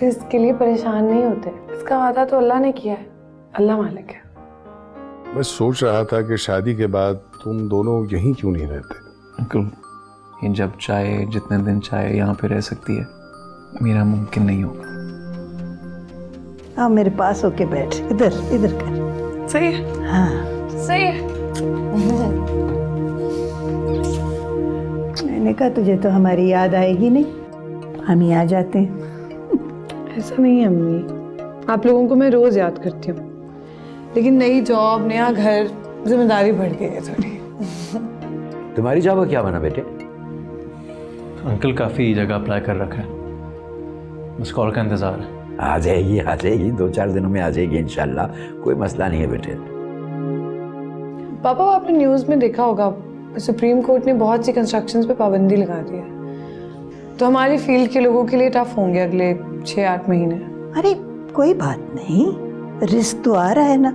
इसके लिए परेशान नहीं होते। इसका वादा तो अल्लाह ने किया है, अल्लाह मालिक है। मैं सोच रहा था कि शादी के बाद तुम दोनों यहीं क्यों नहीं रहते। अंकल, ये जब चाहे जितने दिन चाहे यहाँ पे रह सकती है, मेरा मुमकिन नहीं होगा। हाँ, मेरे पास होके बैठ, इधर इधर कर। सही है। हाँ सही है। मैंने कहा तुझे तो हमारी याद आएगी नहीं, हम ही आ जाते हैं। ऐसा नहीं है अम्मी, आप लोगों को मैं रोज याद करती हूँ, लेकिन नई जॉब, नया घर, जिम्मेदारी बढ़ गई है थोड़ी। तुम्हारी जॉब का क्या बना बेटे? अंकल काफ़ी जगह अप्लाई कर रखा है, बस कॉल का इंतज़ार है। आ जाएगी 2-4 दिनों में आ जाएगी इंशाल्लाह, कोई मसला नहीं है बेटे। पापा, आपने न्यूज़ में देखा होगा, सुप्रीम कोर्ट ने बहुत सी कंस्ट्रक्शंस पे पाबंदी लगा दी है, तो हमारी फील्ड के लोगों के लिए टफ होंगे अगले 6-8 महीने। अरे कोई बात नहीं, रिस्क तो आ रहा है ना,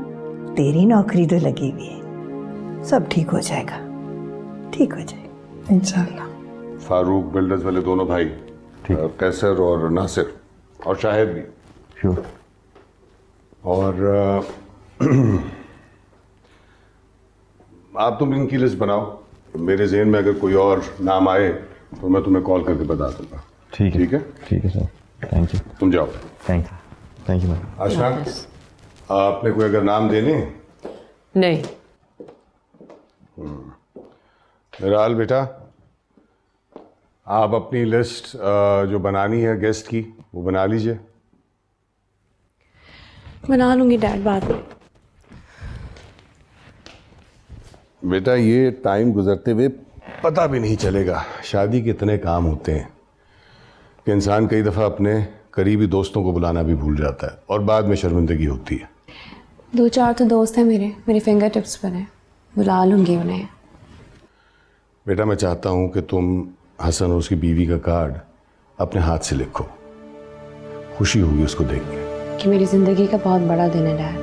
तेरी नौकरी तो लगी हुई है, सब ठीक हो जाएगा, ठीक हो जाएगा इंशाल्लाह। फारूक बिल्डर्स वाले दोनों भाई, कैसर और नासिर और शाहिद भी। श्योर। और आप तुम इनकी लिस्ट बनाओ, मेरे ज़हन में अगर कोई और नाम आए तो मैं तुम्हें कॉल करके बता दूंगा। ठीक है, ठीक है? ठीक है सर, थैंक यू। तुम जाओ। Thank you ma'am. आशा, आपने कोई अगर नाम देने? नहीं। मेरा हाल बेटा, आप अपनी लिस्ट जो बनानी है गेस्ट की, वो बना लीजिए। बना लूंगी डैड, बाद में। बेटा, ये टाइम गुजरते हुए पता भी नहीं चलेगा। शादी के इतने काम होते हैं कि इंसान कई दफ़ा अपने करीबी दोस्तों को बुलाना भी भूल जाता है और बाद में शर्मिंदगी होती है। 2-4 तो दोस्त हैं मेरे फिंगर टिप्स पर हैं, बुला लूंगी उन्हें। बेटा, मैं चाहता हूँ कि तुम हसन और उसकी बीवी का कार्ड अपने हाथ से लिखो, खुशी होगी उसको देख के। कि मेरी ज़िंदगी का बहुत बड़ा दिन है डैड,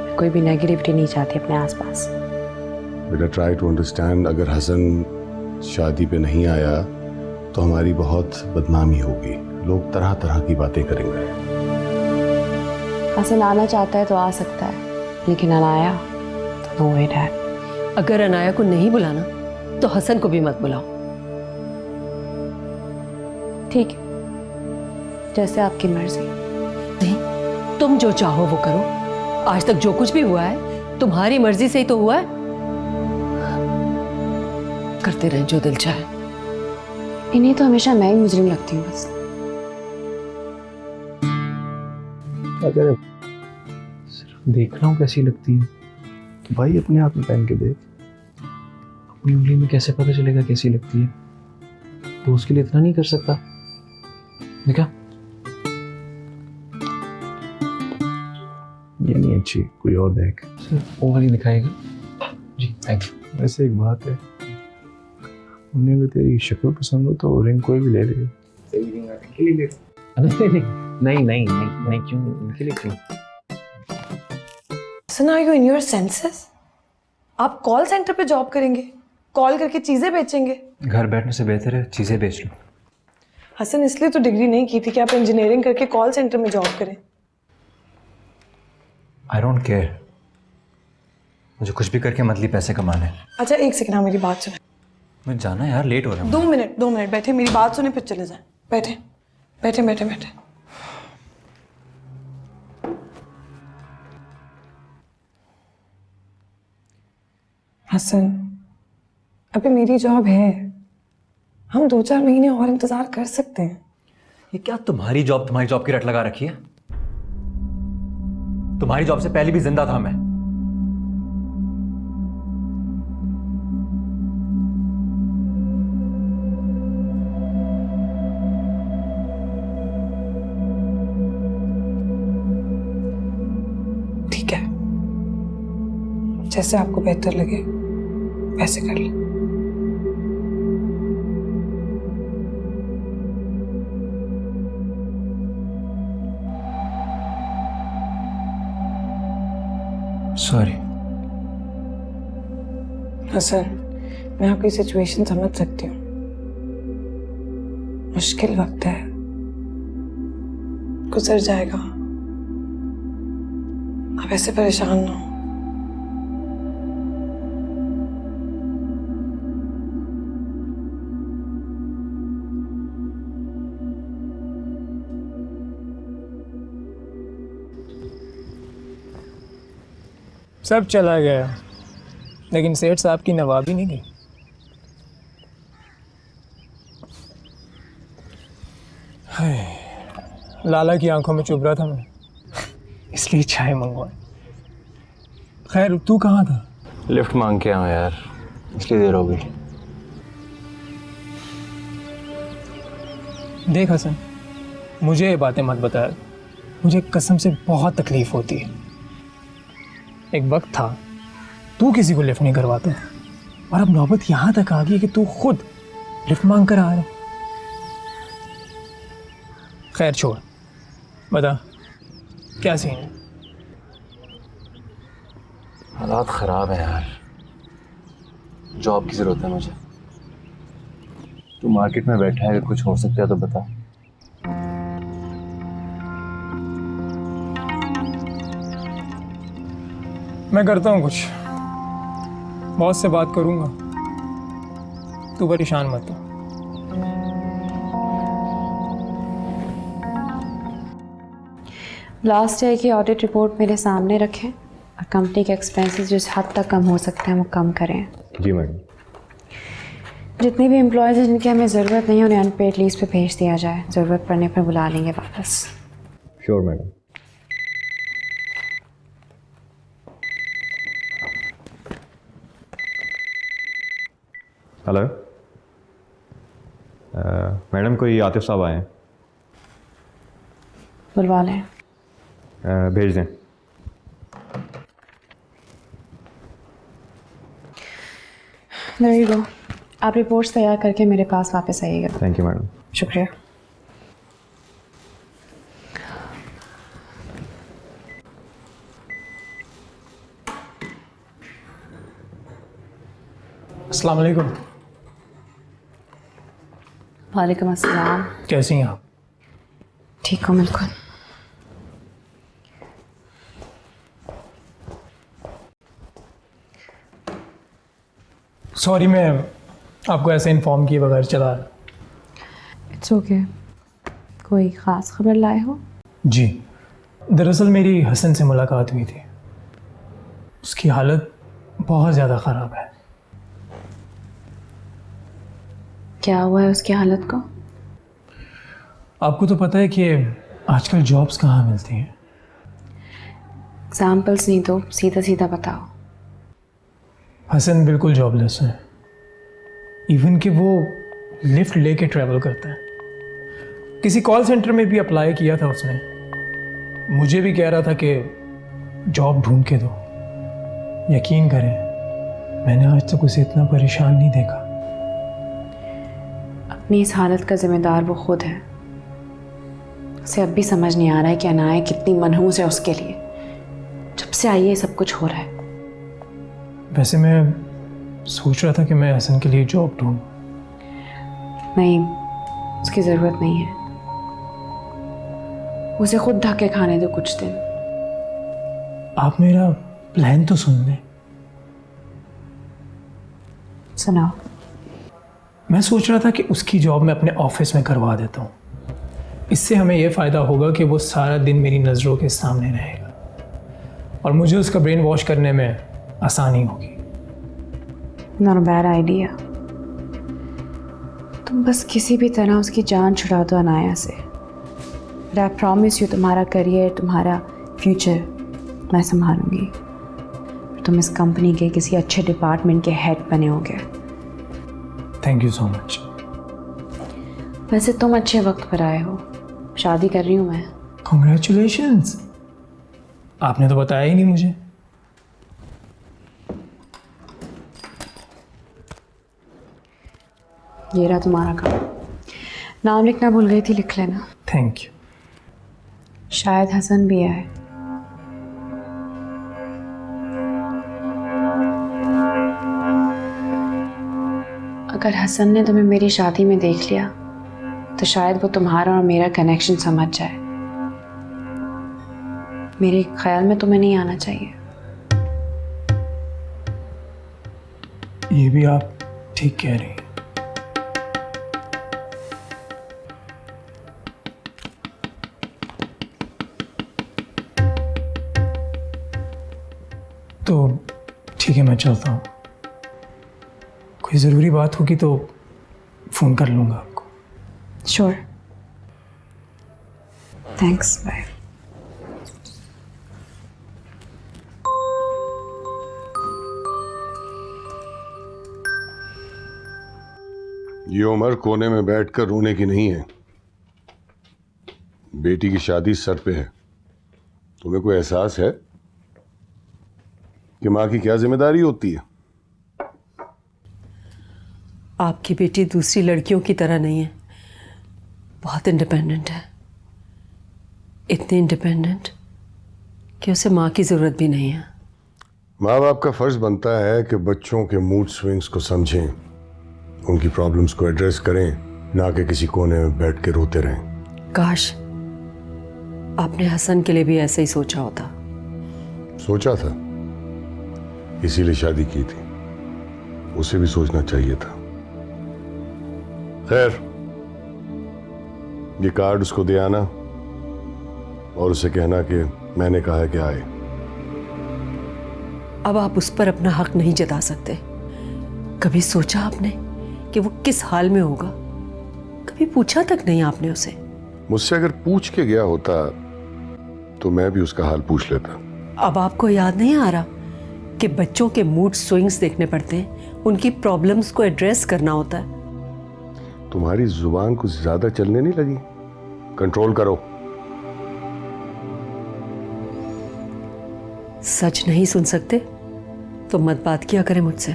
मैं कोई भी नेगेटिविटी नहीं चाहती अपने आसपास। बेटा, ट्राई टू अंडरस्टैंड, अगर हसन शादी पे नहीं आया तो हमारी बहुत बदनामी होगी, लोग तरह तरह की बातें करेंगे। हसन आना चाहता है तो आ सकता है, लेकिन अनाया तो नो वे डैड। अगर अनाया को नहीं बुलाना तो हसन को भी मत बुलाओ। ठीक है, जैसे आपकी मर्जी। नहीं, तुम जो चाहो वो करो। आज तक जो कुछ भी हुआ है तुम्हारी मर्जी से ही तो हुआ है। करते रहे जो दिल चाहे। इन्हें तो हमेशा मैं ही मुजरिम लगती हूँ बस। क्या करे, सिर्फ देख रहा हूँ कैसी लगती है। तो भाई अपने हाथ में पहन के देख, अपनी उंगली में कैसे पता चलेगा कैसी लगती है। तो उसके लिए इतना नहीं कर सकता? देखा, ये नहीं अच्छी, कोई और देख। सिर्फ वो वाली दिखाएगा। जी थैंक यू। वैसे एक बात है, उन्हें भी तेरी शक्ल पसंद हो तो रिंग कोई भी ले ले। सही रिंग आ रही ले ले। नहीं क्यों, इनके लिए क्यों? Hasan, are you in your senses? आप कॉल सेंटर पे जॉब करेंगे, कॉल करके चीजें बेचेंगे? घर बैठने से बेहतर है चीजें बेच लो। हसन, इसलिए तो डिग्री नहीं की थी कि आप इंजीनियरिंग करके कॉल सेंटर में जॉब करें। आई डोंट केयर, मुझे कुछ भी करके मतली पैसे कमाने। अच्छा एक सेकंड, हाँ मेरी बात सुने। मुझे जाना है यार, लेट हो रहा है। 2 मिनट बैठे, मेरी बात सुने फिर चले जाए। बैठे। हसन, अभी मेरी जॉब है, हम 2-4 महीने और इंतजार कर सकते हैं। ये क्या तुम्हारी जॉब की रट लगा रखी है? तुम्हारी जॉब से पहले भी जिंदा था मैं। ठीक है, जैसे आपको बेहतर लगे वैसे कर ले। सॉरी। हसन, मैं आपकी सिचुएशन समझ सकती हूँ, मुश्किल वक्त है, गुजर जाएगा। आप ऐसे परेशान ना हो। सब चला गया, लेकिन सेठ साहब की नवाबी नहीं गई। हाय, लाला की आंखों में चुभ रहा था मैं, इसलिए चाय मंगवाई। खैर तू कहाँ था? लिफ्ट मांग के आया यार, इसलिए देर हो गई। देख हसन, मुझे ये बातें मत बताया, मुझे कसम से बहुत तकलीफ होती है। एक वक्त था तू किसी को लिफ्ट नहीं करवाता, और अब नौबत यहाँ तक आ गई कि तू खुद लिफ्ट मांग कर आ रहा है। खैर छोड़, बता क्या सीन है? हालात ख़राब है यार, जॉब की ज़रूरत है मुझे। तू मार्केट में बैठा है, अगर कुछ हो सकता है तो बता। मैं करता हूँ कुछ, बॉस से बात करूँगा, तू परेशान मत हो। लास्ट ईयर की ऑडिट रिपोर्ट मेरे सामने रखें और कंपनी के एक्सपेंसेस जिस हद तक कम हो सकते हैं वो कम करें। जी मैडम। जितने भी एम्प्लॉयज़ हैं जिनकी हमें ज़रूरत नहीं है उन्हें अनपेड लीव पे भेज दिया जाए, ज़रूरत पड़ने पर बुला लेंगे वापस। Sure madam. हेलो मैडम, कोई आतिफ साहब आए हैं, बुलवा लें। भेज दें। There you go. आप रिपोर्ट्स तैयार करके मेरे पास वापस आइएगा। Thank you madam. शुक्रिया। अस्सलाम वालेकुम। वालेकुम अस्सलाम। कैसी हैं आप? ठीक हो? बिल्कुल। सॉरी, मैं आपको ऐसे इन्फॉर्म किए बगैर चला। It's okay. कोई ख़ास खबर लाए हो? जी, दरअसल मेरी हसन से मुलाकात हुई थी, उसकी हालत बहुत ज़्यादा ख़राब है। क्या हुआ है उसकी हालत को? आपको तो पता है कि आजकल जॉब्स कहाँ मिलती हैं। एग्जाम्पल्स नहीं तो सीधा सीधा बताओ। हसन बिल्कुल जॉबलेस है, इवन कि वो लिफ्ट लेके ट्रैवल करता है। किसी कॉल सेंटर में भी अप्लाई किया था उसने, मुझे भी कह रहा था कि जॉब ढूंढ के दो। यकीन करें, मैंने आज तक उसे इतना परेशान नहीं देखा। अपनी इस हालत का जिम्मेदार वो खुद है। उसे अब भी समझ नहीं आ रहा है कि अनाया कितनी मनहूस है उसके लिए। जब से आई है सब कुछ हो रहा है। वैसे मैं सोच रहा था कि मैं हसन के लिए जॉब ढूंढूं। नहीं, उसकी ज़रूरत नहीं है। उसे खुद धक्के खाने दो कुछ दिन। आप मेरा प्लान तो सुन लें। सुनाओ। मैं सोच रहा था कि उसकी जॉब मैं अपने ऑफिस में करवा देता हूँ। इससे हमें यह फ़ायदा होगा कि वो सारा दिन मेरी नज़रों के सामने रहेगा और मुझे उसका ब्रेन वॉश करने में आसानी होगी। Not a bad idea. तुम बस किसी भी तरह उसकी जान छुड़ा दो अनाया से। बट आई प्रॉमिस यू, तुम्हारा करियर, तुम्हारा फ्यूचर मैं संभालूंगी। तुम इस कंपनी के किसी अच्छे डिपार्टमेंट के हेड बने होगे। Thank you so much. वैसे तुम अच्छे वक्त पर आए हो। शादी कर रही हूँ मैं। कॉन्ग्रेचुलेशंस। आपने तो बताया ही नहीं मुझे। ये रहा तुम्हारा काम। नाम लिखना भूल गई थी, लिख लेना। Thank you. शायद हसन भी आए। अगर हसन ने तुम्हें मेरी शादी में देख लिया तो शायद वो तुम्हारा और मेरा कनेक्शन समझ जाए मेरे ख्याल में तुम्हें नहीं आना चाहिए। ये भी आप ठीक कह रही हैं। तो ठीक है, मैं चलता हूँ। कोई ज़रूरी बात होगी तो फ़ोन कर लूँगा आपको। Sure, thanks, bye. ये उम्र कोने में बैठकर रोने की नहीं है। बेटी की शादी सर पे है। तुम्हें कोई एहसास है कि माँ की क्या जिम्मेदारी होती है? आपकी बेटी दूसरी लड़कियों की तरह नहीं है, बहुत इंडिपेंडेंट है। इतनी इंडिपेंडेंट कि उसे माँ की ज़रूरत भी नहीं है। माँ बाप का फर्ज बनता है कि बच्चों के मूड स्विंग्स को समझें, उनकी प्रॉब्लम्स को एड्रेस करें, ना कि किसी कोने में बैठ के रोते रहें। काश आपने हसन के लिए भी ऐसे ही सोचा होता। सोचा था, इसीलिए शादी की थी। उसे भी सोचना चाहिए था। खैर, ये कार्ड उसको दे आना और उसे कहना कि मैंने कहा है कि आए। अब आप उस पर अपना हक नहीं जता सकते। कभी सोचा आपने कि वो किस हाल में होगा? कभी पूछा तक नहीं आपने उसे? मुझसे अगर पूछ के गया होता तो मैं भी उसका हाल पूछ लेता। अब आपको याद नहीं आ रहा कि बच्चों के मूड स्विंग्स देखने पड़ते हैं, उनकी प्रॉब्लम्स को एड्रेस करना होता है। तुम्हारी जुबान कुछ ज्यादा चलने नहीं लगी? कंट्रोल करो। सच नहीं सुन सकते तो मत बात किया करें मुझसे।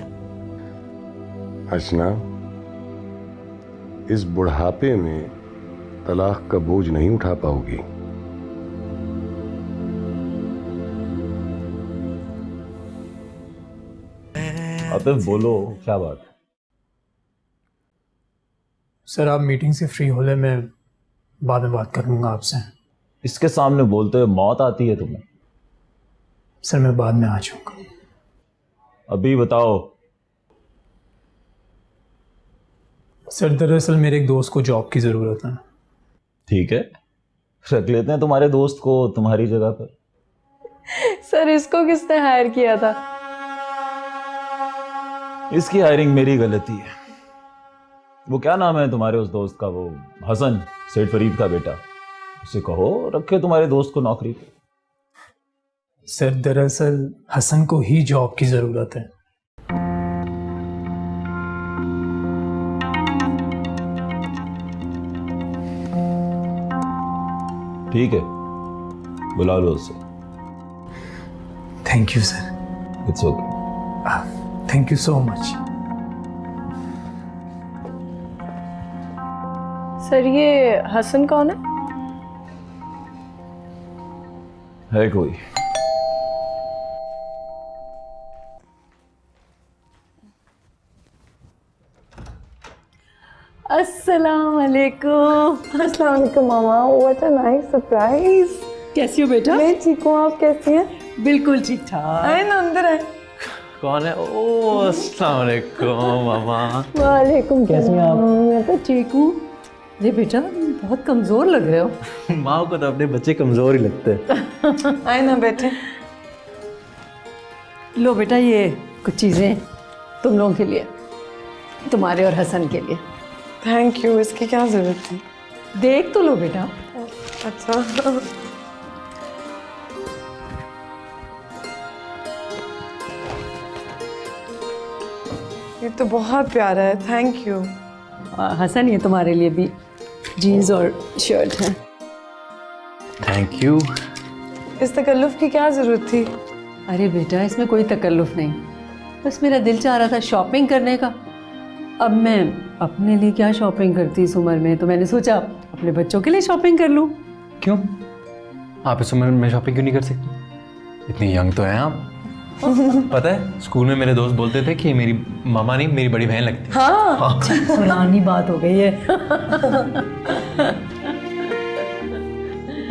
हसना, इस बुढ़ापे में तलाक का बोझ नहीं उठा पाओगी। आतिफ बोलो, क्या बात? सर, आप मीटिंग से फ्री हो ले, मैं बाद में बात कर लूँगा आपसे। इसके सामने बोलते हुए मौत आती है तुम्हें? सर, मैं बाद में आ जाऊँगा। अभी बताओ। सर, दरअसल मेरे एक दोस्त को जॉब की ज़रूरत है। ठीक है, रख लेते हैं तुम्हारे दोस्त को तुम्हारी जगह पर। सर, इसको किसने हायर किया था? इसकी हायरिंग मेरी गलती है। वो क्या नाम है तुम्हारे उस दोस्त का? वो हसन, सेठ फरीद का बेटा। उसे कहो रखे तुम्हारे दोस्त को नौकरी पे। सर, दरअसल हसन को ही जॉब की ज़रूरत है। ठीक है, बुला लो उसे। Thank you sir. It's okay. Thank you so much. Sir, ये हसन कौन है कोई? अस्सलाम वालेकुम। अस्सलाम वालेकुम मामा। What a nice surprise. कैसी हो बेटा? मैं ठीक हूँ, आप कैसी हैं? बिल्कुल ठीक ठाक। आए ना, अंदर आए। कौन है? ओ, अस्सलाम वालेकुम मामा। वालेकुम। कैसी हैं आप? मैं तो ठीक हूँ। ये बेटा बहुत कमज़ोर लग रहे हो। माँ को तो अपने बच्चे कमज़ोर ही लगते हैं। आए ना, बैठे। लो बेटा, ये कुछ चीज़ें तुम लोगों के लिए, तुम्हारे और हसन के लिए। Thank you. इसकी क्या ज़रूरत थी? देख तो लो बेटा। अच्छा। ये तो बहुत प्यारा है, थैंक यू। हसन, ये तुम्हारे लिए भी जीन्स और शर्ट है। Thank you. इस तकल्लुफ़ की क्या ज़रूरत थी? अरे बेटा, इसमें कोई तकल्लुफ़ नहीं, बस मेरा दिल चाह रहा था शॉपिंग करने का। अब मैं अपने लिए क्या शॉपिंग करती इस उम्र में, तो मैंने सोचा अपने बच्चों के लिए शॉपिंग कर लूँ। क्यों? आप इस उम्र में शॉपिंग क्यों नहीं कर सकती? इतनी यंग तो हैं आप। पता है, स्कूल में मेरे दोस्त बोलते थे कि मेरी मामा नहीं, मेरी बड़ी बहन लगती है। हाँ, पुरानी बात हो गई है।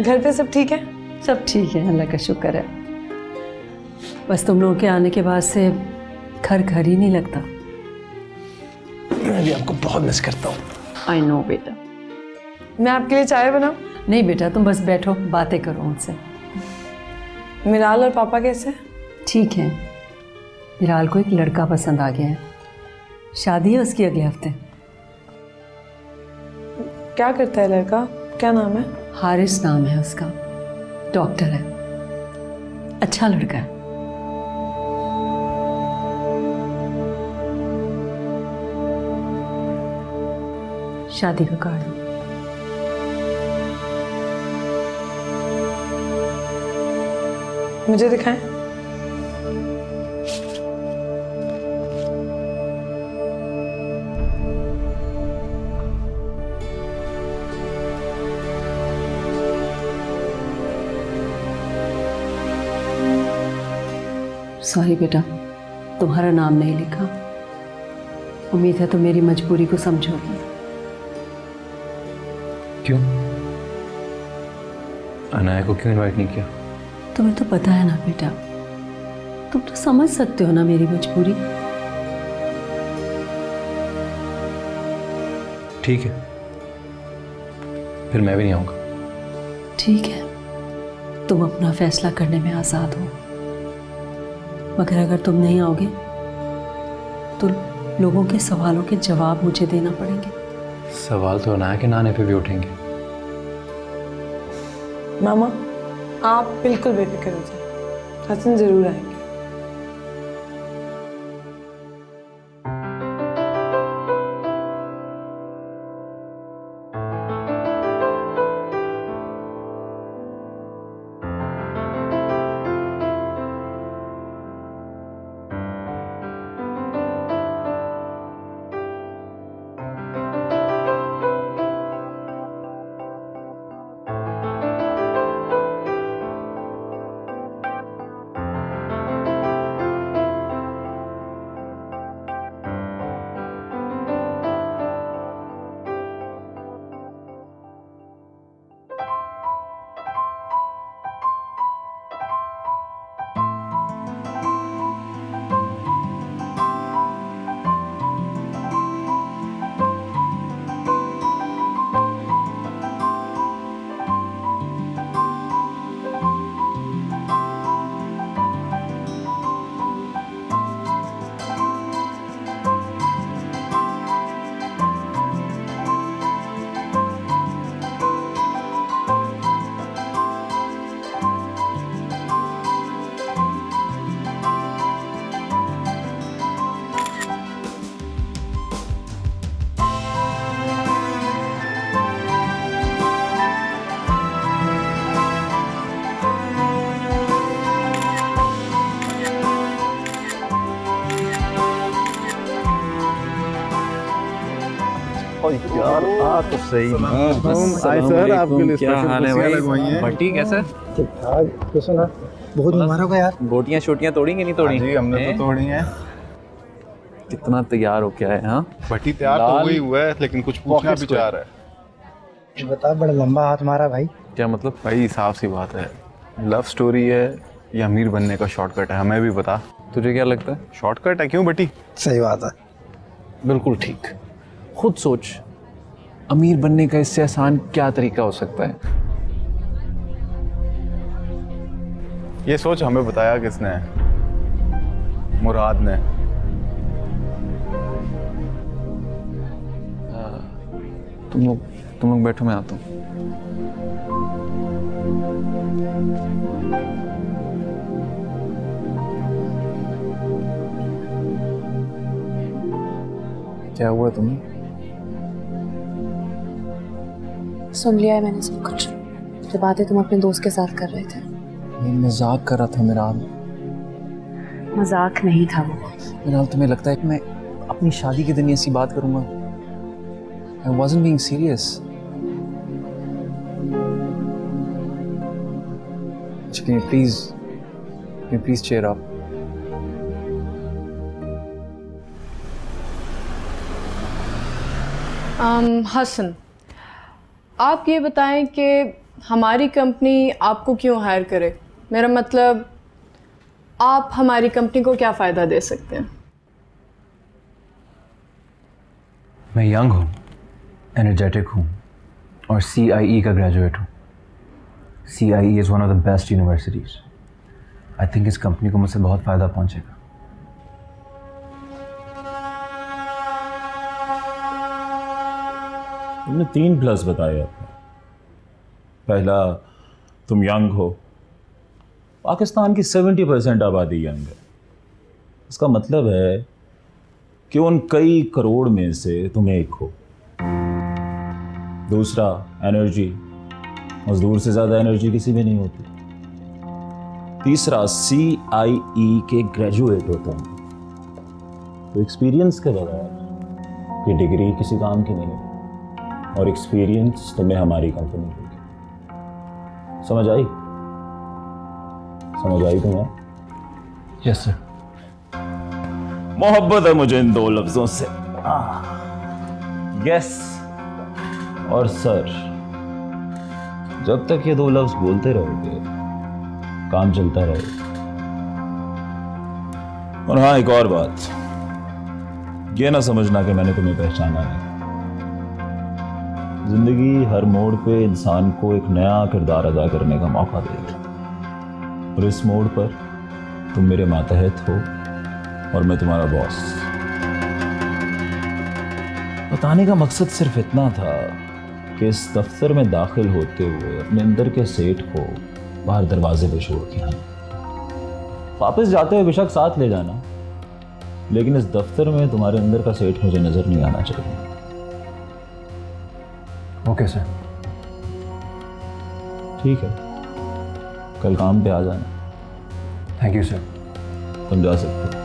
घर पे सब ठीक है? सब ठीक है, अल्लाह का शुक्र है। बस तुम लोगों के आने के बाद से घर घर ही नहीं लगता। मैं भी आपको बहुत मिस करता हूँ। आई नो बेटा। मैं आपके लिए चाय बनाऊं? नहीं बेटा, तुम बस बैठो, बातें करो उनसे। मिराल और पापा कैसे? ठीक है। मिराल को एक लड़का पसंद आ गया है, शादी है उसकी अगले हफ्ते। क्या करता है लड़का? क्या नाम है? हारिस नाम है उसका, डॉक्टर है, अच्छा लड़का है। शादी का कार्ड। मुझे दिखाएं। सॉरी बेटा, तुम्हारा नाम नहीं लिखा। उम्मीद है तुम मेरी मजबूरी को समझोगी। क्यों? अनाया को क्यों इनवाइट नहीं किया? तुम्हें तो पता है ना बेटा, तुम तो समझ सकते हो ना मेरी मजबूरी। ठीक है, फिर मैं भी नहीं आऊँगा। ठीक है, तुम अपना फैसला करने में आज़ाद हो, मगर अगर तुम नहीं आओगे तो लोगों के सवालों के जवाब मुझे देना पड़ेंगे। सवाल तो अनाया के नाने पे भी उठेंगे। मामा, आप बिल्कुल बेफिक्र हो जाए, हसन जरूर आएंगे। यार तो सही। हाय सर, आपके लिए क्या हाल है भाई? भट्टी कैसा? ठीक ठाक। तो सुना, बहुत मुबारक है यार। बोटियां छोटियां तोड़ी कि नहीं तोड़ी? जी हमने तो तोड़ी हैं। कितना तैयार हो क्या है? हाँ भट्टी तैयार तो हुई हुआ है, लेकिन कुछ पूछना भी चाह रहा है। बता, बड़ा लंबा हाथ मारा भाई। क्या मतलब? भाई साफ सी बात है, लव स्टोरी है या अमीर बनने का शॉर्टकट है? हमें भी बता। तुझे क्या लगता है? शॉर्टकट है क्यों भट्टी? सही बात है। बिल्कुल ठीक। खुद सोच, अमीर बनने का इससे आसान क्या तरीका हो सकता है? ये सोच हमें बताया किसने? मुराद ने। तुम लोग बैठो, मैं आता हूँ। क्या हुआ तुम्हें? सुन लिया है मैंने सब कुछ, जो बातें तुम अपने दोस्त के साथ कर रहे थे। मैं मजाक कर रहा था मिराल। मजाक नहीं था वो। मिराल, तुम्हें लगता है कि मैं अपनी शादी के दिन ऐसी बात करूंगा? I wasn't being serious. Can you please cheer up? Hasan, आप ये बताएं कि हमारी कंपनी आपको क्यों हायर करे? मेरा मतलब आप हमारी कंपनी को क्या फ़ायदा दे सकते हैं? मैं यंग हूँ, एनर्जेटिक हूँ और CIE का ग्रेजुएट हूँ। CIE is one of the best universities. I think इस कंपनी को मुझसे बहुत फ़ायदा पहुँचेगा। तुमने 3 प्लस बताए आपने। पहला, तुम यंग हो। पाकिस्तान की 70% आबादी यंग है। इसका मतलब है कि उन कई करोड़ में से तुम एक हो। दूसरा, एनर्जी। मजदूर से ज़्यादा एनर्जी किसी में नहीं होती। तीसरा, CIE के ग्रेजुएट हो तुम, तो एक्सपीरियंस के बगैर ये डिग्री किसी काम की नहीं है, और एक्सपीरियंस तुम्हें हमारी कंपनी देगी। समझ आई? समझ आई तुम्हें? Yes sir. मोहब्बत है मुझे इन 2 लफ्जों से, यस और सर। जब तक ये 2 लफ्ज बोलते रहोगे काम चलता रहेगा। और हाँ, एक और बात, ये ना समझना कि मैंने तुम्हें पहचाना नहीं। जिंदगी हर मोड़ पे इंसान को एक नया किरदार अदा करने का मौका देगी, और इस मोड़ पर तुम मेरे मातहत हो और मैं तुम्हारा बॉस। बताने का मकसद सिर्फ इतना था कि इस दफ्तर में दाखिल होते हुए अपने अंदर के सेठ को बाहर दरवाजे पे छोड़ के आना। वापस जाते हुए बेशक साथ ले जाना, लेकिन इस दफ्तर में तुम्हारे अंदर का सेठ मुझे नजर नहीं आना चाहिए। Okay sir. ठीक है, कल काम पे आ जाना। Thank you sir. तुम जा सकते हो।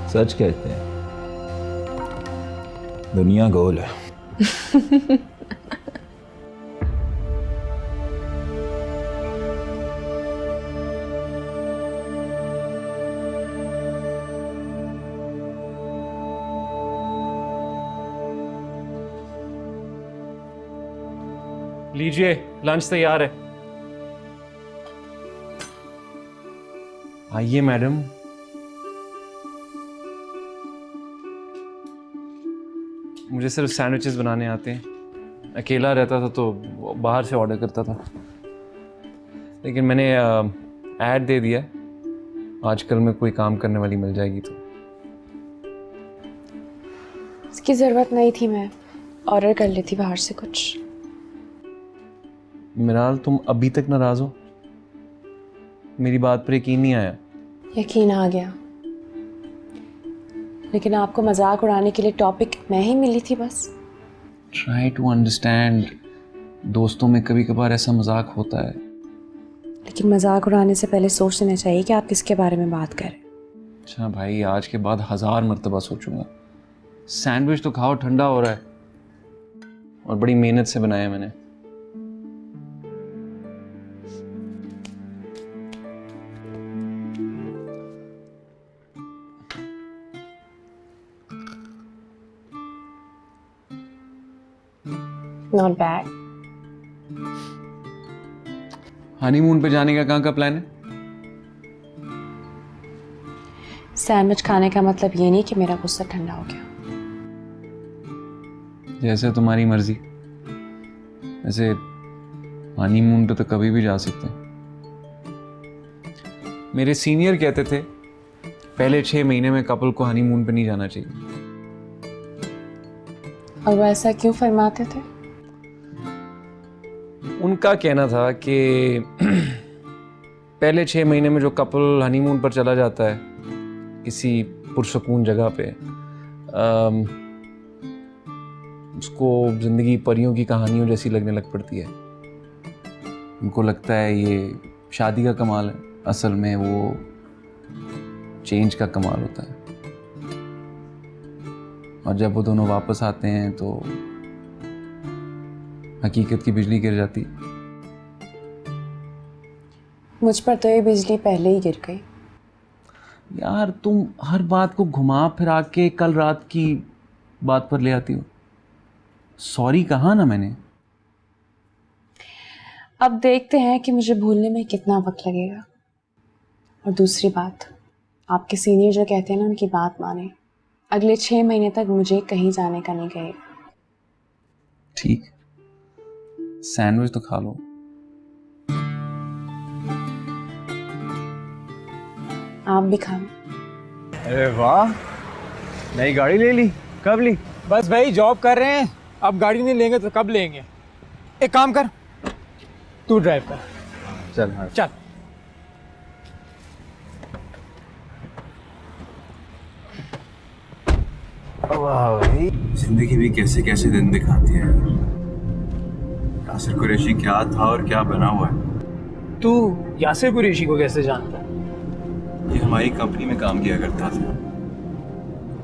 सच कहते हैं दुनिया गोल है। लीजिए, लंच तैयार है। आइए मैडम। मुझे सिर्फ सैंडविचेस बनाने आते हैं। अकेला रहता था तो बाहर से ऑर्डर करता था, लेकिन मैंने ऐड दे दिया, आजकल में कोई काम करने वाली मिल जाएगी तो। इसकी ज़रूरत नहीं थी, मैं ऑर्डर कर लेती बाहर से कुछ। मिराल, तुम अभी तक नाराज़ हो? मेरी बात पर यकीन नहीं आया? यकीन आ गया, लेकिन आपको मजाक उड़ाने के लिए टॉपिक मैं ही मिली थी बस। ट्राई टू अंडरस्टैंड, दोस्तों में कभी कभार ऐसा मजाक होता है। लेकिन मजाक उड़ाने से पहले सोच लेना चाहिए कि आप किसके बारे में बात करें। अच्छा भाई, आज के बाद 1000 मरतबा सोचूंगा। सैंडविच तो खाओ, ठंडा हो रहा है, और बड़ी मेहनत से बनाया मैंने। Not bad. हनीमून पे जाने का कहाँ का प्लान है? सैंडविच खाने का मतलब ये नहीं कि मेरा गुस्सा ठंडा हो गया। जैसे तुम्हारी मर्जी। वैसे हनीमून पे तो कभी भी जा सकते हैं। मेरे सीनियर कहते थे पहले 6 महीने में कपल को हनीमून पे नहीं जाना चाहिए। और वो ऐसा क्यों फरमाते थे? उनका कहना था कि पहले 6 महीने में जो कपल हनीमून पर चला जाता है किसी पुरसकून जगह पे, उसको ज़िंदगी परियों की कहानियों जैसी लगने लग पड़ती है। उनको लगता है ये शादी का कमाल है, असल में वो चेंज का कमाल होता है। और जब वो दोनों वापस आते हैं तो हकीकत की बिजली गिर जाती। मुझ पर तो ये बिजली पहले ही गिर गई। यार तुम हर बात को घुमा फिरा के कल रात की बात पर ले आती हो। सॉरी कहा ना मैंने। अब देखते हैं कि मुझे भूलने में कितना वक्त लगेगा। और दूसरी बात, आपके सीनियर जो कहते हैं ना उनकी बात माने, अगले 6 महीने तक मुझे कहीं जाने का नहीं कहेगा। ठीक, सैंडविच तो खा लो। आप भी खा लो। अरे वाह, नई गाड़ी ले ली? कब ली? बस भाई जॉब कर रहे हैं, अब गाड़ी नहीं लेंगे तो कब लेंगे। एक काम कर, तू ड्राइव कर। चल हाँ। चल। वाह भाई, जिंदगी भी कैसे कैसे दिन दिखाती है। यासिर कुरैशी क्या था और क्या बना हुआ है। तू यासिर कुरैशी को कैसे जानता है? ये हमारी कंपनी में काम किया करता था।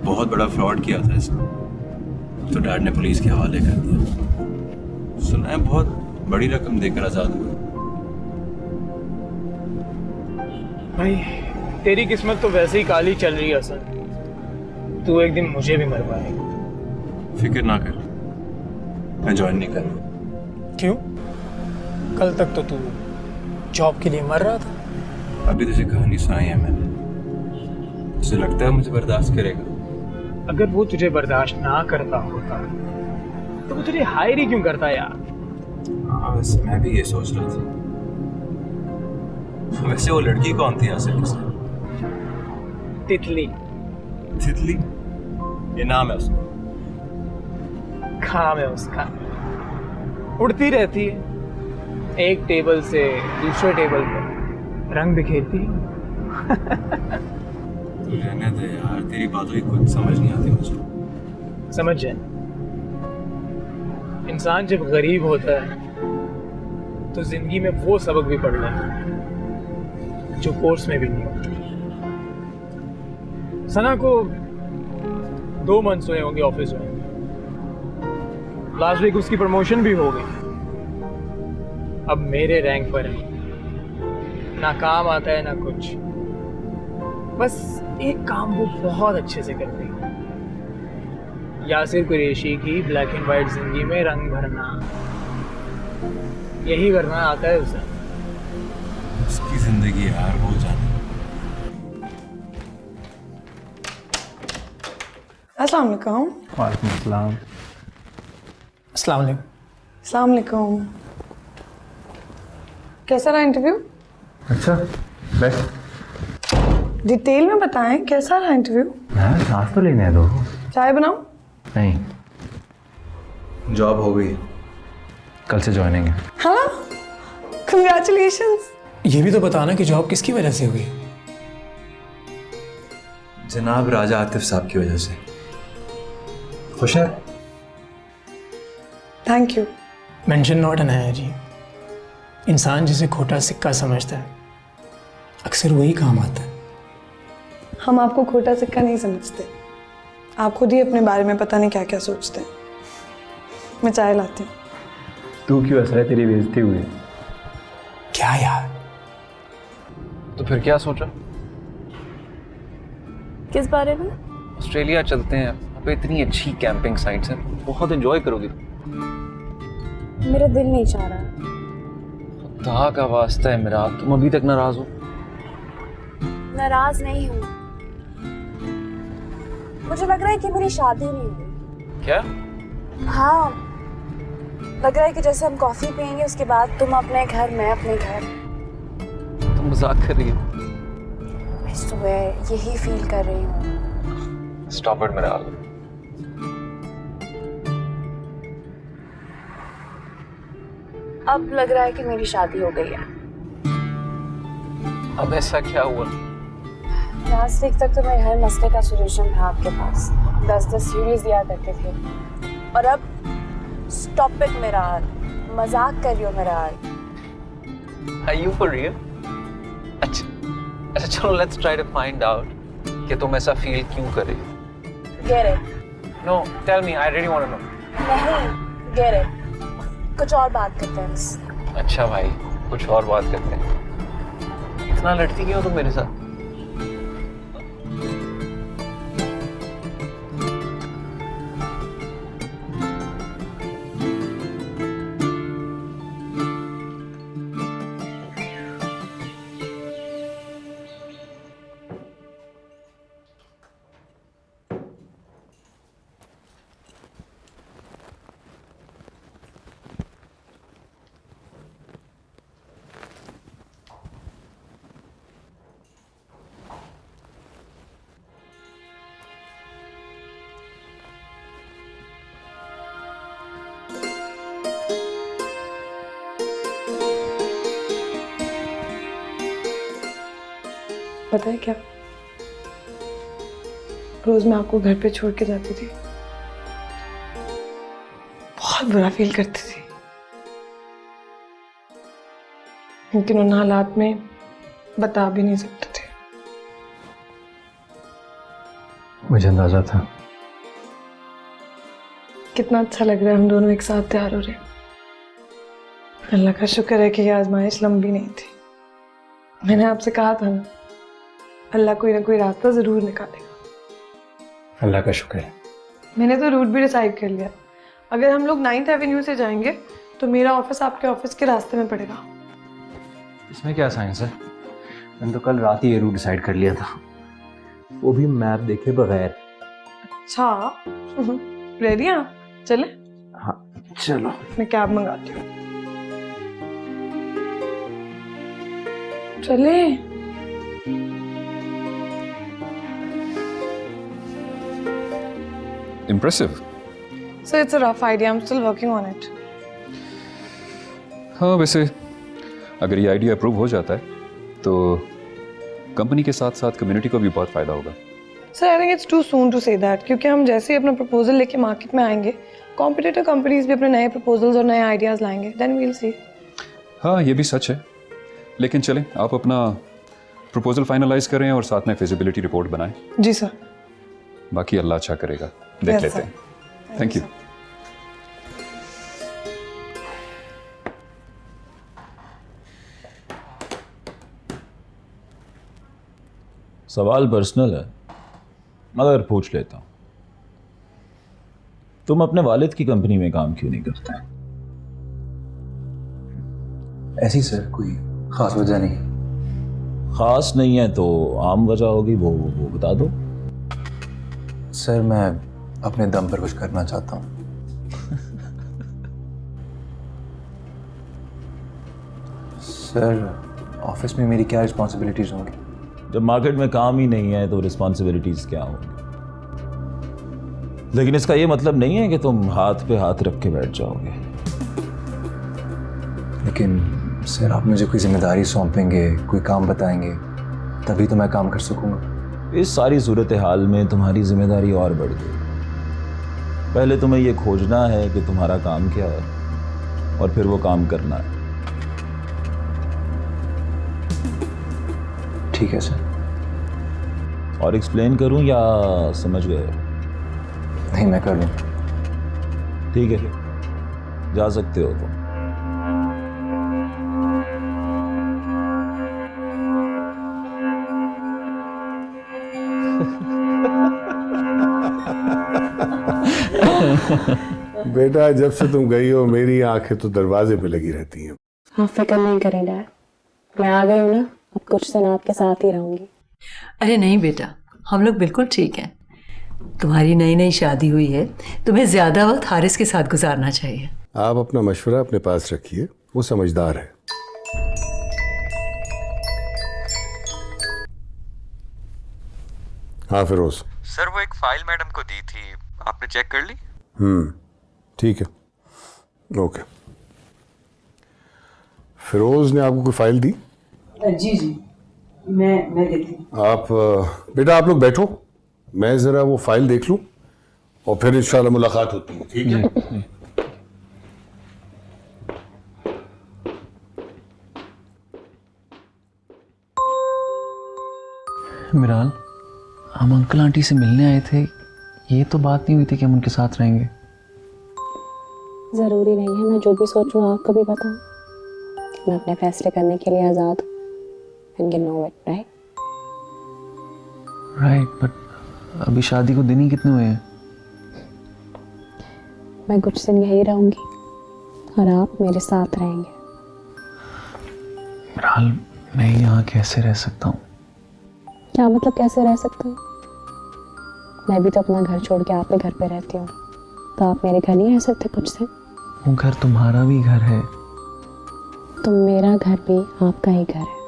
बहुत बड़ा फ्रॉड किया था इसने, तो डैड ने पुलिस के हवाले कर दिया। सुना है बहुत बड़ी रकम देकर आजाद हुआ। भाई तेरी किस्मत तो वैसे ही काली चल रही है असल। तू एक दिन मुझे भी मर पाएगा। फिक्र ना कर, मैं ज्वाइन नहीं कर। क्यों? कल तक तो तू जॉब के लिए मर रहा था। अभी तुझे कहानी सुनाई है मैंने। तुझे लगता है मुझे बर्दाश्त करेगा? अगर वो तुझे बर्दाश्त ना करता होता तो वो तुझे हायर ही क्यों करता यार? हाँ, वैसे मैं भी ये सोच रहा था। वैसे वो लड़की कौन थी यासिर के साथ? तितली। तितली? ये नाम है उसका? काम है उसका, उड़ती रहती है, एक टेबल से दूसरे टेबल पर रंग बिखेरती है। तू रहने दे यार, तेरी बातों की कुछ समझ नहीं आती मुझे। समझ जाए, इंसान जब गरीब होता है तो जिंदगी में वो सबक भी पढ़ लेता है जो कोर्स में भी नहीं होता। सना को 2 मंथ्स हुए होंगे ऑफिस में। लास्ट वीक उसकी प्रमोशन भी हो गई। अब मेरे रैंक पर है, ना काम आता है ना कुछ। बस एक काम वो बहुत अच्छे से करती है, यासिर कुरैशी की ब्लैक एंड वाइट जिंदगी में रंग भरना। यही करना आता है उसे। उसकी जिंदगी यार, वो जाने। अस्सलाम वालेकुम। वालेकुम अस्सलाम। अस्सलाम वालेकुम। अस्सलाम वालेकुम। कैसा रहा इंटरव्यू? अच्छा, बैठ। डिटेल में बताएं कैसा रहा इंटरव्यू। हाँ, सांस तो लेने दो। चाय बनाऊं? नहीं, जॉब हो गई, कल से ज्वाइनिंग है। हाँ, कंग्रेचुलेशंस। ये भी तो बताना कि जॉब किसकी वजह से हुई। जनाब राजा आतिफ साहब की वजह से। खुश है? Thank you. Mention not Anaya ji. इंसान जिसे खोटा सिक्का समझता है अक्सर वही काम आता है। हम आपको खोटा सिक्का नहीं समझते, आप खुद ही अपने बारे में पता नहीं क्या क्या सोचते हैं। मैं चाय लाती हूँ। तू क्यों हंस रहा है? तेरी बेइज्जती हुई है। क्या यार? तो फिर क्या सोचा? किस बारे में? ऑस्ट्रेलिया चलते हैं, वहाँ पे इतनी अच्छी कैंपिंग साइट्स हैं, बहुत एंजॉय करोगी। मेरा दिल नहीं चाह रहा। खुदा का वास्ता है मेरा, तुम अभी तक नाराज हो? नाराज नहीं हूँ, मुझे लग रहा है कि मेरी शादी नहीं हुई। क्या? हाँ, लग रहा है कि जैसे हम कॉफी पियेंगे उसके बाद तुम अपने घर मैं अपने घर। तुम मजाक कर रही हो? मैं सुबह यही फील कर रही हूँ। स्टॉप इट मेरा हाल। अब लग रहा है कि मेरी शादी हो गई है। अब ऐसा क्या हुआ? लास्ट वीक तक तो मेरे हर मसले का सोल्यूशन था आपके पास। 10-10 सीरीज दिया करते थे, और अब स्टॉप इट मेरा हाल। मजाक कर रही हो मेरा हाल? Are you for real? अच्छा अच्छा, चलो let's try to find out कि तुम ऐसा फील क्यों कर रही हो। Get it? No, tell me, I really want to know. नहीं, get it? कुछ और बात करते हैं बस। अच्छा भाई, कुछ और बात करते हैं। इतना लड़ती क्यों तुम मेरे साथ? पता है क्या, रोज मैं आपको घर पे छोड़ के जाती थी, बहुत बुरा फील करती थी, लेकिन उन हालात में बता भी नहीं सकते थे। मुझे अंदाजा था। कितना अच्छा लग रहा है हम दोनों एक साथ तैयार हो रहे हैं। अल्लाह का शुक्र है कि ये आजमाइश लंबी नहीं थी। मैंने आपसे कहा था ना, अल्लाह कोई ना कोई रास्ता जरूर निकालेगा। अल्लाह का शुक्र है। मैंने तो रूट भी डिसाइड कर लिया। अगर हम लोग 9th एवेन्यू से जाएंगे तो मेरा ऑफिस आपके ऑफिस के रास्ते में पड़ेगा। इसमें क्या साइंस है? मैंने तो कल रात ही ये रूट डिसाइड कर लिया था, वो भी मैप देखे बगैर। अच्छा, रेडी हैं आप? चले? हाँ चलो। मैं कैब मंगाती हूँ। चले? Impressive. So it's a rough idea. I'm still working on it. हाँ, वैसे अगर ये आइडिया अप्रूव हो जाता है तो कंपनी के साथ साथ कम्युनिटी को भी बहुत फ़ायदा होगा। Sir, I think it's too soon to say that, क्योंकि हम जैसे ही अपना प्रपोजल लेके मार्केट में आएंगे, कॉम्पिटिटर कंपनीज भी अपने नए प्रपोजल्स और नए आइडियाज़ लाएंगे, then we'll see. हाँ, ये भी सच है, लेकिन चलें आप अपना प्रपोजल फाइनलाइज करें और साथ में फिजिबिलिटी रिपोर्ट बनाएं। जी सर। बाकी अल्लाह अच्छा करेगा, देख Yes, लेते sir. हैं। Thank you. सवाल पर्सनल है मगर पूछ लेता हूँ, तुम अपने वालिद की कंपनी में काम क्यों नहीं करते? ऐसी सर कोई खास वजह नहीं। खास नहीं है तो आम वजह होगी, वो बता दो। सर मैं अपने दम पर कुछ करना चाहता हूँ। सर ऑफिस में मेरी क्या रिस्पॉन्सिबिलिटीज होंगी? जब मार्केट में काम ही नहीं है तो रिस्पॉन्सिबिलिटीज क्या होंगी? लेकिन इसका ये मतलब नहीं है कि तुम हाथ पे हाथ रख के बैठ जाओगे। लेकिन सर आप मुझे कोई जिम्मेदारी सौंपेंगे, कोई काम बताएंगे, तभी तो मैं काम कर सकूंगा। इस सारी सूरत हाल में तुम्हारी जिम्मेदारी और बढ़ गई। पहले तुम्हें ये खोजना है कि तुम्हारा काम क्या है और फिर वो काम करना है। ठीक है सर। और एक्सप्लेन करूं या समझ गए? नहीं मैं कर लूँ। ठीक है, जा सकते हो तुम। बेटा जब से तुम गई हो मेरी आंखें तो दरवाजे पे लगी रहती हैं। आप फिक्र नहीं करें डैड, मैं आ गई हूँ ना, अब कुछ दिन आपके साथ ही रहूंगी। अरे नहीं बेटा, हम लोग बिल्कुल ठीक हैं। तुम्हारी नई नई शादी हुई है, तुम्हें ज्यादा वक्त हारिस के साथ गुजारना चाहिए। आप अपना मशवरा अपने पास रखिए, वो समझदार है। हाँ फिरोज। सर वो एक फाइल मैडम को दी थी, आपने चेक कर ली? ठीक है, ओके। फिरोज ने आपको कोई फाइल दी? जी जी, मैं देती हूँ। आप बेटा आप लोग बैठो, मैं जरा वो फाइल देख लूं और फिर इंशाल्लाह मुलाकात होती है, ठीक है? मिराल, हम अंकल आंटी से मिलने आए थे, ये तो बात नहीं हुई थी कि हम उनके साथ रहेंगे। ज़रूरी नहीं है मैं जो भी सोचूं आपको भी बताऊं। मैं अपने फैसले करने के लिए आज़ाद हूँ। And you know it, right? Right, but अभी शादी को दिन ही कितने हुए हैं? मैं कुछ दिन यही रहूंगी और आप मेरे साथ रहेंगे। मिराल, मैं यहाँ कैसे रह सकता हूँ? क्या मतलब कैसे रह सकता हूँ? मैं भी तो अपना घर छोड़ के आपके घर पे रहती हूँ, तो आप मेरे घर नहीं रह सकते कुछ दिन? वो घर तुम्हारा भी घर है। तो मेरा घर भी आपका ही घर है।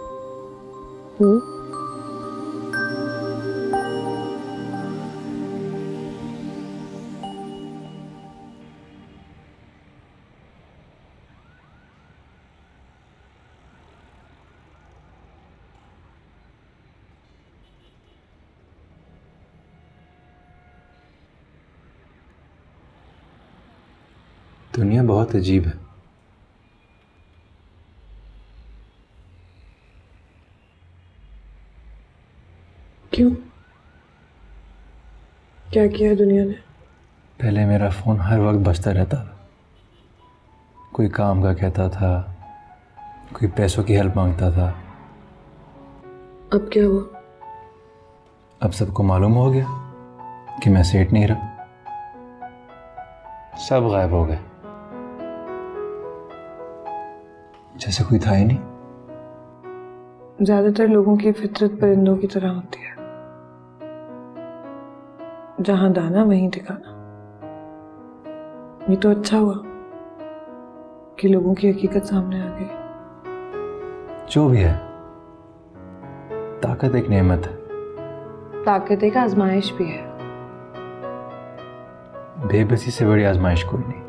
दुनिया बहुत अजीब है। क्यों? क्या किया है दुनिया ने? पहले मेरा फ़ोन हर वक्त बजता रहता था। कोई काम का कहता था, कोई पैसों की हेल्प मांगता था। अब क्या हुआ? अब सबको मालूम हो गया कि मैं सेठ नहीं रहा। सब गायब हो गए, जैसे कोई था ही नहीं। ज्यादातर लोगों की फितरत परिंदों की तरह होती है, जहां दाना वहीं ठिकाना। ये तो अच्छा हुआ कि लोगों की हकीकत सामने आ गई। जो भी है, ताकत एक नेमत है। ताकत एक आजमाइश भी है। बेबसी से बड़ी आजमाइश कोई नहीं।